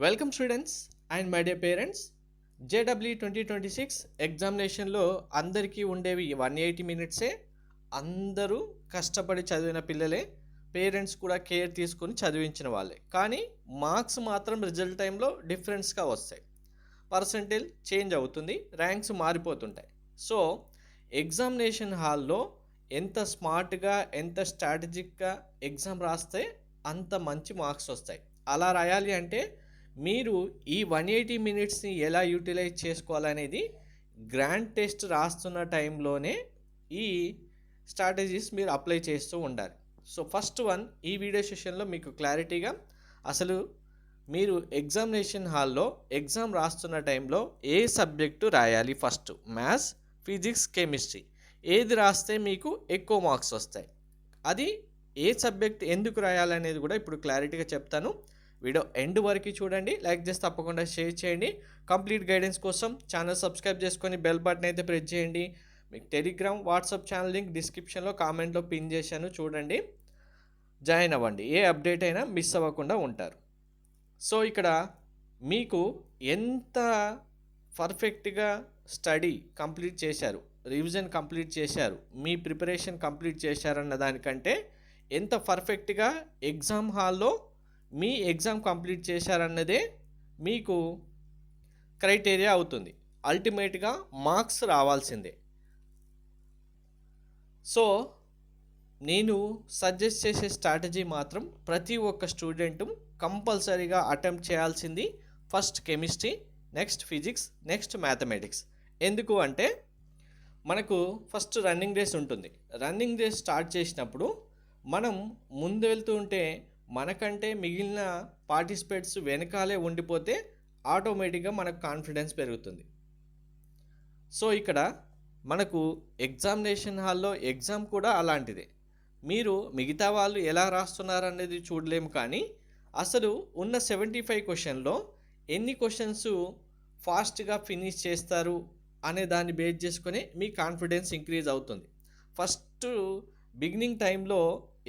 Welcome students and my dear parents. JW 2026 ఎగ్జామినేషన్లో అందరికీ ఉండేవి 180 మినిట్సే. అందరూ కష్టపడి చదివిన పిల్లలే, పేరెంట్స్ కూడా కేర్ తీసుకొని చదివించిన వాళ్ళే. కానీ మార్క్స్ మాత్రం రిజల్ట్ టైంలో డిఫరెన్స్గా వస్తాయి. పర్సంటేజ్ చేంజ్ అవుతుంది, ర్యాంక్స్ మారిపోతుంటాయి. సో ఎగ్జామినేషన్ హాల్లో ఎంత స్మార్ట్గా, ఎంత స్ట్రాటజిక్గా ఎగ్జామ్ రాస్తే అంత మంచి మార్క్స్ వస్తాయి. అలా రాయాలి అంటే మీరు ఈ 180 మినిట్స్ని ఎలా యూటిలైజ్ చేసుకోవాలనేది గ్రాండ్ టెస్ట్ రాస్తున్న టైంలోనే ఈ స్ట్రాటజీస్ మీరు అప్లై చేస్తూ ఉండాలి. సో ఫస్ట్ వన్, ఈ వీడియో సెషన్లో మీకు క్లారిటీగా అసలు మీరు ఎగ్జామినేషన్ హాల్లో ఎగ్జామ్ రాస్తున్న టైంలో ఏ సబ్జెక్టు రాయాలి, ఫస్ట్ మ్యాథ్స్, ఫిజిక్స్, కెమిస్ట్రీ ఏది రాస్తే మీకు ఎక్కువ మార్క్స్ వస్తాయి, అది ఏ సబ్జెక్ట్ ఎందుకు రాయాలనేది కూడా ఇప్పుడు క్లారిటీగా చెప్తాను. వీడియో ఎండ్ వరకు చూడండి, లైక్ చేసి తప్పకుండా షేర్ చేయండి. కంప్లీట్ గైడెన్స్ కోసం ఛానల్ సబ్స్క్రైబ్ చేసుకొని బెల్ బటన్ అయితే ప్రెస్ చేయండి. మీకు టెలిగ్రామ్, వాట్సాప్ ఛానల్ లింక్ డిస్క్రిప్షన్లో కామెంట్లో పిన్ చేశాను, చూడండి, జాయిన్ అవ్వండి. ఏ అప్డేట్ అయినా మిస్ అవ్వకుండా ఉంటారు. సో ఇక్కడ మీకు ఎంత పర్ఫెక్ట్గా స్టడీ కంప్లీట్ చేశారు, రివిజన్ కంప్లీట్ చేశారు, మీ ప్రిపరేషన్ కంప్లీట్ చేశారన్న దానికంటే ఎంత పర్ఫెక్ట్గా ఎగ్జామ్ హాల్లో మీ ఎగ్జామ్ కంప్లీట్ చేశారన్నదే మీకు క్రైటీరియా అవుతుంది. అల్టిమేట్గా మార్క్స్ రావాల్సిందే. సో నేను సజెస్ట్ చేసే స్ట్రాటజీ మాత్రం ప్రతి ఒక్క స్టూడెంటు కంపల్సరీగా అటెంప్ట్ చేయాల్సింది first chemistry, next physics, next mathematics. ఎందుకు అంటే మనకు ఫస్ట్ రన్నింగ్ రేస్ ఉంటుంది. రన్నింగ్ రేస్ స్టార్ట్ చేసినప్పుడు మనం ముందు వెళ్తూ ఉంటే మనకంటే మిగిలిన పార్టిసిపేట్స్ వెనకాలే ఉండిపోతే ఆటోమేటిక్గా మనకు కాన్ఫిడెన్స్ పెరుగుతుంది. సో ఇక్కడ మనకు ఎగ్జామినేషన్ హాల్లో ఎగ్జామ్ కూడా అలాంటిదే. మీరు మిగతా వాళ్ళు ఎలా రాస్తున్నారనేది చూడలేము, కానీ అసలు ఉన్న 75 క్వశ్చన్లో ఎన్ని క్వశ్చన్స్ ఫాస్ట్గా ఫినిష్ చేస్తారు అనే దాన్ని బేస్ చేసుకొని మీ కాన్ఫిడెన్స్ ఇంక్రీజ్ అవుతుంది. ఫస్ట్ బిగినింగ్ టైంలో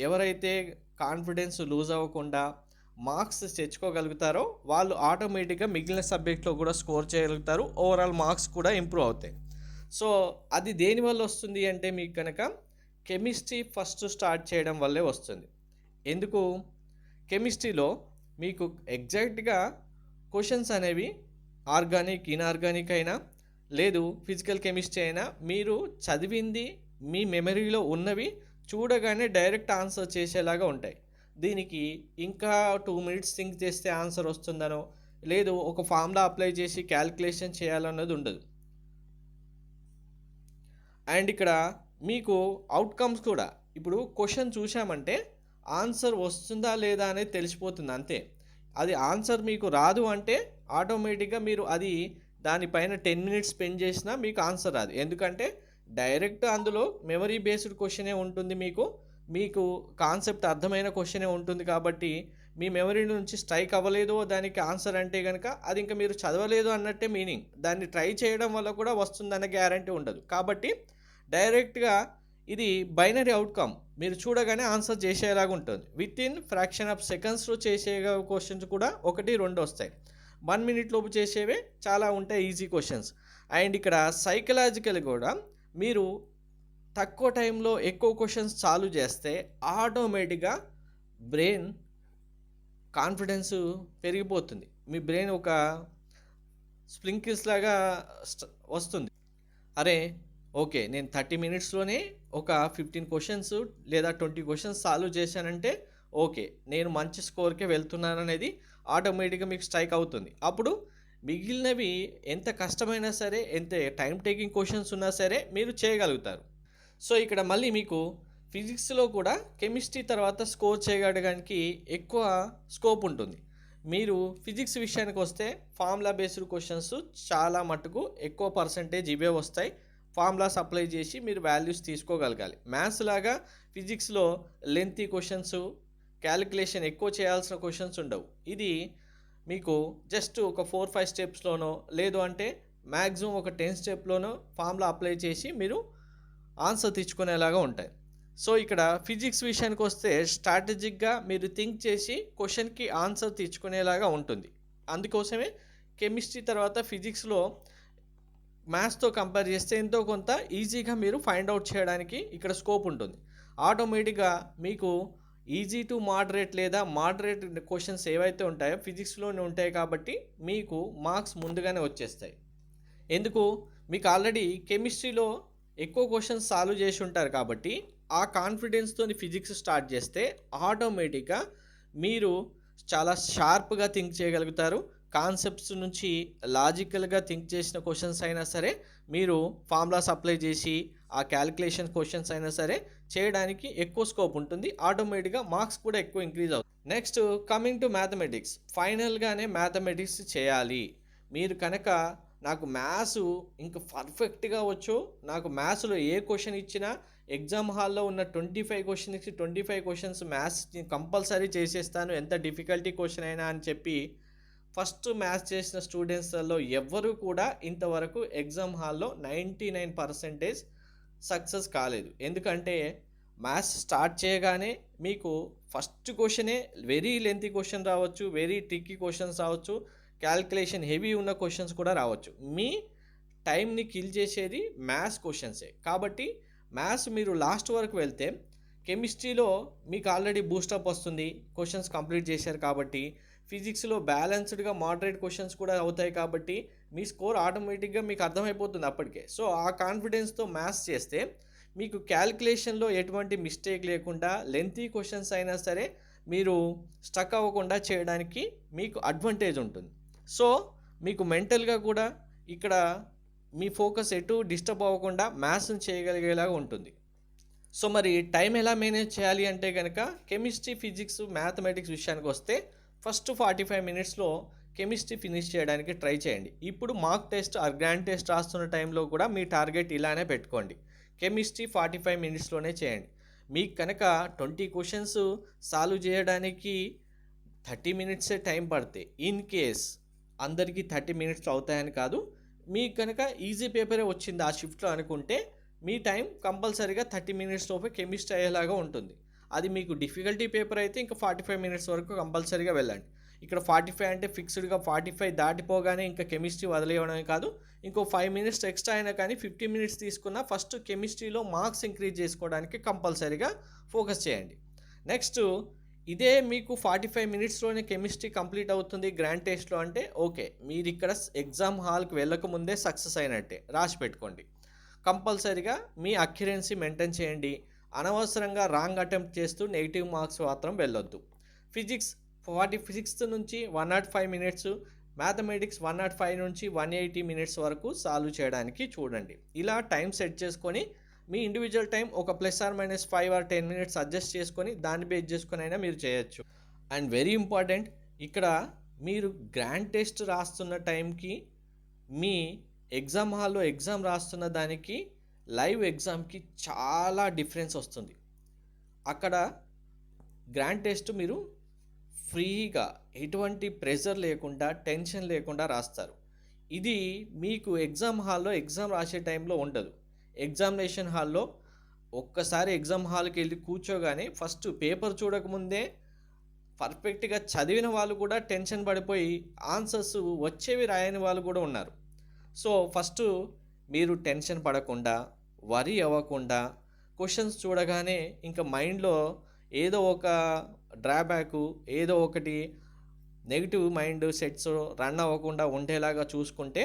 ఎవరైతే కాన్ఫిడెన్స్ లూజ్ అవ్వకుండా మార్క్స్ తెచ్చుకోగలుగుతారో వాళ్ళు ఆటోమేటిక్గా మిగిలిన సబ్జెక్ట్లో కూడా స్కోర్ చేయగలుగుతారు, ఓవరాల్ మార్క్స్ కూడా ఇంప్రూవ్ అవుతాయి. సో అది దేనివల్ల వస్తుంది అంటే మీకు కనుక కెమిస్ట్రీ ఫస్ట్ స్టార్ట్ చేయడం వల్లే వస్తుంది. ఎందుకు? కెమిస్ట్రీలో మీకు ఎగ్జాక్ట్గా క్వశ్చన్స్ అనేవి ఆర్గానిక్, ఇన్ఆర్గానిక్ అయినా లేదు ఫిజికల్ కెమిస్ట్రీ అయినా మీరు చదివింది మీ మెమరీలో ఉన్నవి చూడగానే డైరెక్ట్ ఆన్సర్ చేసేలాగా ఉంటాయి. దీనికి ఇంకా 2 మినిట్స్ థింక్ చేస్తే ఆన్సర్ వస్తుందనో, లేదు ఒక ఫార్ములా అప్లై చేసి క్యాల్కులేషన్ చేయాలన్నది ఉండదు. అండ్ ఇక్కడ మీకు అవుట్కమ్స్ కూడా, ఇప్పుడు క్వశ్చన్ చూసామంటే ఆన్సర్ వస్తుందా లేదా అనేది తెలిసిపోతుంది అంతే. అది ఆన్సర్ మీకు రాదు అంటే ఆటోమేటిక్గా మీరు అది దానిపైన 10 మినిట్స్ స్పెండ్ చేసినా మీకు ఆన్సర్ రాదు. ఎందుకంటే డైరెక్ట్ అందులో మెమరీ బేస్డ్ క్వశ్చనే ఉంటుంది, మీకు కాన్సెప్ట్ అర్థమైన క్వశ్చనే ఉంటుంది. కాబట్టి మీ మెమరీ నుంచి స్ట్రైక్ అవ్వలేదు దానికి ఆన్సర్ అంటే కనుక అది ఇంకా మీరు చదవలేదు అన్నట్టే మీనింగ్. దాన్ని ట్రై చేయడం వల్ల కూడా వస్తుందన్న గ్యారంటీ ఉండదు. కాబట్టి డైరెక్ట్గా ఇది బైనరీ అవుట్కమ్, మీరు చూడగానే ఆన్సర్ చేసేలాగా ఉంటుంది. విత్ ఇన్ ఫ్రాక్షన్ ఆఫ్ సెకండ్స్లో చేసే క్వశ్చన్స్ కూడా 1, 2 వస్తాయి. 1 మినిట్ లోపు చేసేవే చాలా ఉంటాయి ఈజీ క్వశ్చన్స్. అండ్ ఇక్కడ సైకలాజికల్ కూడా మీరు తక్కువ టైంలో ఎక్కువ క్వశ్చన్స్ సాల్వ్ చేస్తే ఆటోమేటిక్గా బ్రెయిన్ కాన్ఫిడెన్స్ పెరిగిపోతుంది. మీ బ్రెయిన్ ఒక స్ప్రింకిల్స్ లాగా వస్తుంది. అరే ఓకే, నేను 30 మినిట్స్లోనే ఒక 15 క్వశ్చన్స్ లేదా 20 క్వశ్చన్స్ సాల్వ్ చేశానంటే ఓకే, నేను మంచి స్కోర్కే వెళ్తున్నాను అనేది ఆటోమేటిక్గా మీకు స్ట్రైక్ అవుతుంది. అప్పుడు మిగిలినవి ఎంత కష్టమైనా సరే, ఎంత టైం టేకింగ్ క్వశ్చన్స్ ఉన్నా సరే మీరు చేయగలుగుతారు. సో ఇక్కడ మళ్ళీ మీకు ఫిజిక్స్లో కూడా కెమిస్ట్రీ తర్వాత స్కోర్ చేయగలగడానికి ఎక్కువ స్కోప్ ఉంటుంది. మీరు ఫిజిక్స్ విషయానికి వస్తే ఫార్ములా బేస్డ్ క్వశ్చన్స్ చాలా మటుకు ఎక్కువ పర్సంటేజ్ ఇవే వస్తాయి. ఫార్ములాస్ అప్లై చేసి మీరు వాల్యూస్ తీసుకోగలగాలి. మ్యాథ్స్ లాగా ఫిజిక్స్లో లెంతీ క్వశ్చన్స్, క్యాలిక్యులేషన్ ఎక్కువ చేయాల్సిన క్వశ్చన్స్ ఉండవు. ఇది మీకు జస్ట్ ఒక 4-5 స్టెప్స్లోనో లేదు అంటే మ్యాక్సిమం ఒక 10 స్టెప్లోనో ఫార్ములా అప్లై చేసి మీరు ఆన్సర్ తెచ్చుకునేలాగా ఉంటాయి. సో ఇక్కడ ఫిజిక్స్ విషయానికి వస్తే స్ట్రాటజిక్గా మీరు థింక్ చేసి క్వశ్చన్కి ఆన్సర్ తెచ్చుకునేలాగా ఉంటుంది. అందుకోసమే కెమిస్ట్రీ తర్వాత ఫిజిక్స్లో మ్యాథ్స్తో కంపేర్ చేస్తే ఎంతో కొంత ఈజీగా మీరు ఫైండ్ అవుట్ చేయడానికి ఇక్కడ స్కోప్ ఉంటుంది. ఆటోమేటిక్గా మీకు ఈజీ టు మోడరేట్ లేదా మోడరేట్ క్వశ్చన్స్ ఏవైతే ఉంటాయో ఫిజిక్స్లోనే ఉంటాయి కాబట్టి మీకు మార్క్స్ ముందుగానే వచ్చేస్తాయి. ఎందుకు, మీకు ఆల్రెడీ కెమిస్ట్రీలో ఎక్కువ క్వశ్చన్స్ సాల్వ్ చేసి ఉంటారు కాబట్టి ఆ కాన్ఫిడెన్స్తో ఫిజిక్స్ స్టార్ట్ చేస్తే ఆటోమేటిక్గా మీరు చాలా షార్ప్గా థింక్ చేయగలుగుతారు. కాన్సెప్ట్స్ నుంచి లాజికల్గా థింక్ చేసిన క్వశ్చన్స్ అయినా సరే మీరు ఫార్ములాస్ అప్లై చేసి ఆ క్యాలిక్యులేషన్ క్వశ్చన్స్ అయినా సరే చేయడానికి ఎక్కువ స్కోప్ ఉంటుంది. ఆటోమేటిక్గా మార్క్స్ కూడా ఎక్కువ ఇంక్రీజ్ అవుతుంది. Next coming to mathematics. ఫైనల్గానే మ్యాథమెటిక్స్ చేయాలి. మీరు కనుక నాకు మ్యాథ్స్ ఇంకా పర్ఫెక్ట్గా వచ్చు, నాకు మ్యాథ్స్లో ఏ క్వశ్చన్ ఇచ్చినా ఎగ్జామ్ హాల్లో ఉన్న 25 క్వశ్చన్స్కి 25 క్వశ్చన్స్ మ్యాథ్స్ కంపల్సరీ చేసేస్తాను, ఎంత డిఫికల్టీ క్వశ్చన్ అయినా అని చెప్పి ఫస్ట్ మ్యాథ్స్ చేసిన స్టూడెంట్స్లో ఎవ్వరూ కూడా ఇంతవరకు ఎగ్జామ్ హాల్లో 99% సక్సెస్ కాలేదు. ఎందుకంటే మ్యాథ్స్ స్టార్ట్ చేయగానే మీకు ఫస్ట్ క్వశ్చనే వెరీ లెంతీ క్వశ్చన్ రావచ్చు, వెరీ ట్రిక్కీ క్వశ్చన్స్ రావచ్చు, క్యాల్కులేషన్ హెవీ ఉన్న క్వశ్చన్స్ కూడా రావచ్చు. మీ టైంని కిల్ చేసేది మ్యాథ్స్ క్వశ్చన్సే. కాబట్టి మ్యాథ్స్ మీరు లాస్ట్ వరకు వెళ్తే కెమిస్ట్రీలో మీకు ఆల్రెడీ బూస్టప్ వస్తుంది, క్వశ్చన్స్ కంప్లీట్ చేశారు కాబట్టి. ఫిజిక్స్లో బ్యాలెన్స్డ్గా మోడరేట్ క్వశ్చన్స్ కూడా అవుతాయి కాబట్టి మీ స్కోర్ ఆటోమేటిక్గా మీకు అర్థమైపోతుంది అప్పటికే. సో ఆ కాన్ఫిడెన్స్తో మ్యాథ్స్ చేస్తే మీకు క్యాల్కులేషన్లో ఎటువంటి మిస్టేక్ లేకుండా లెంతీ క్వశ్చన్స్ అయినా సరే మీరు స్టక్ అవ్వకుండా చేయడానికి మీకు అడ్వాంటేజ్ ఉంటుంది. సో మీకు మెంటల్గా కూడా ఇక్కడ మీ ఫోకస్ ఎటు డిస్టర్బ్ అవ్వకుండా మ్యాథ్స్ని చేయగలిగేలాగా ఉంటుంది. సో మరి టైం ఎలా మేనేజ్ చేయాలి అంటే కనుక కెమిస్ట్రీ, ఫిజిక్స్, మ్యాథమెటిక్స్ విషయానికి వస్తే ఫస్ట్ 45 మినిట్స్లో కెమిస్ట్రీ ఫినిష్ చేయడానికి ట్రై చేయండి. ఇప్పుడు mock test or grand test రాస్తున్న టైంలో కూడా మీ టార్గెట్ ఇలానే పెట్టుకోండి. కెమిస్ట్రీ 45 మినిట్స్లోనే చేయండి. మీకు కనుక 20 క్వశ్చన్స్ సాల్వ్ చేయడానికి 30 మినిట్సే టైం పడితే, ఇన్ కేస్ అందరికీ 30 మినిట్స్ అవుతాయని కాదు, మీకు కనుక ఈజీ పేపరే వచ్చింది ఆ షిఫ్ట్లో అనుకుంటే మీ టైం కంపల్సరీగా 30 మినిట్స్ లోపే కెమిస్ట్రీ అయ్యేలాగా ఉంటుంది. అది మీకు డిఫికల్టీ పేపర్ అయితే ఇంకా 45 మినిట్స్ వరకు కంపల్సరీగా వెళ్ళండి. ఇక్కడ 45 అంటే ఫిక్స్డ్గా 45 దాటిపోగానే ఇంకా కెమిస్ట్రీ వదిలేయడమే కాదు, ఇంకో 5 మినిట్స్ ఎక్స్ట్రా అయినా కానీ 50 మినిట్స్ తీసుకున్న ఫస్ట్ కెమిస్ట్రీలో మార్క్స్ ఇంక్రీజ్ చేసుకోవడానికి కంపల్సరీగా ఫోకస్ చేయండి. నెక్స్ట్ ఇదే మీకు 45 మినిట్స్లోనే కెమిస్ట్రీ కంప్లీట్ అవుతుంది గ్రాండ్ టెస్ట్లో అంటే ఓకే, మీరు ఇక్కడ ఎగ్జామ్ హాల్కి వెళ్ళకముందే సక్సెస్ అయినట్టే రాసి పెట్టుకోండి. కంపల్సరీగా మీ అక్యురెన్సీ మెయింటైన్ చేయండి. అనవసరంగా రాంగ్ అటెంప్ట్ చేస్తూ నెగిటివ్ మార్క్స్ మాత్రం వెళ్ళొద్దు. ఫిజిక్స్ 46 నుంచి 105 మినిట్స్, మ్యాథమెటిక్స్ 105 నుంచి 180 మినిట్స్ వరకు సాల్వ్ చేయడానికి చూడండి. ఇలా టైం సెట్ చేసుకొని మీ ఇండివిజువల్ టైం ఒక +or-5 or 10 మినిట్స్ అడ్జస్ట్ చేసుకొని దాన్ని బేస్ చేసుకొని అయినా మీరు చేయొచ్చు. అండ్ వెరీ ఇంపార్టెంట్, ఇక్కడ మీరు గ్రాండ్ టెస్ట్ రాస్తున్న టైంకి మీ ఎగ్జామ్ హాల్లో ఎగ్జామ్ రాస్తున్న దానికి లైవ్ ఎగ్జామ్కి చాలా డిఫరెన్స్ వస్తుంది. అక్కడ గ్రాండ్ టెస్ట్ మీరు ఫ్రీగా ఎటువంటి ప్రెషర్ లేకుండా టెన్షన్ లేకుండా రాస్తారు. ఇది మీకు ఎగ్జామ్ హాల్లో ఎగ్జామ్ రాసే టైంలో ఉండదు. ఎగ్జామినేషన్ హాల్లో ఒక్కసారి ఎగ్జామ్ హాల్కి వెళ్ళి కూర్చోగానే ఫస్ట్ పేపర్ చూడకముందే పర్ఫెక్ట్గా చదివిన వాళ్ళు కూడా టెన్షన్ పడిపోయి ఆన్సర్స్ వచ్చేవి రాయని వాళ్ళు కూడా ఉన్నారు. సో ఫస్ట్ మీరు టెన్షన్ పడకుండా, వరీ అవ్వకుండా, క్వశ్చన్స్ చూడగానే ఇంకా మైండ్లో ఏదో ఒక డ్రాబ్యాక్, ఏదో ఒకటి నెగిటివ్ మైండ్ సెట్స్ రన్ అవ్వకుండా ఉండేలాగా చూసుకుంటే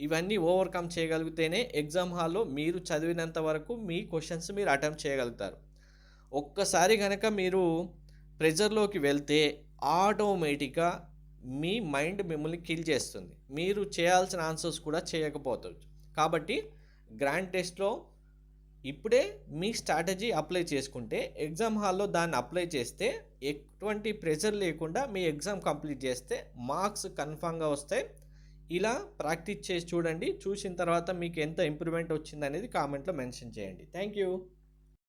ఇవన్నీ ఓవర్కమ్ చేయగలిగితేనే ఎగ్జామ్ హాల్లో మీరు చదివినంత వరకు మీ క్వశ్చన్స్ మీరు అటెంప్ట్ చేయగలుగుతారు. ఒక్కసారి కనుక మీరు ప్రెజర్లోకి వెళ్తే ఆటోమేటిక్గా మీ మైండ్ మిమ్మల్ని కిల్ చేస్తుంది. మీరు చేయాల్సిన ఆన్సర్స్ కూడా చేయకపోతారు. కాబట్టి గ్రాండ్ టెస్ట్లో ఇప్పుడే మీ స్ట్రాటజీ అప్లై చేసుకుంటే ఎగ్జామ్ హాల్లో దాన్ని అప్లై చేస్తే ఎటువంటి ప్రెషర్ లేకుండా మీ ఎగ్జామ్ కంప్లీట్ చేస్తే మార్క్స్ కన్ఫామ్గా వస్తాయి. ఇలా ప్రాక్టీస్ చేసి చూడండి. చూసిన తర్వాత మీకు ఎంత ఇంప్రూవ్మెంట్ వచ్చిందనేది కామెంట్లో మెన్షన్ చేయండి. Thank you.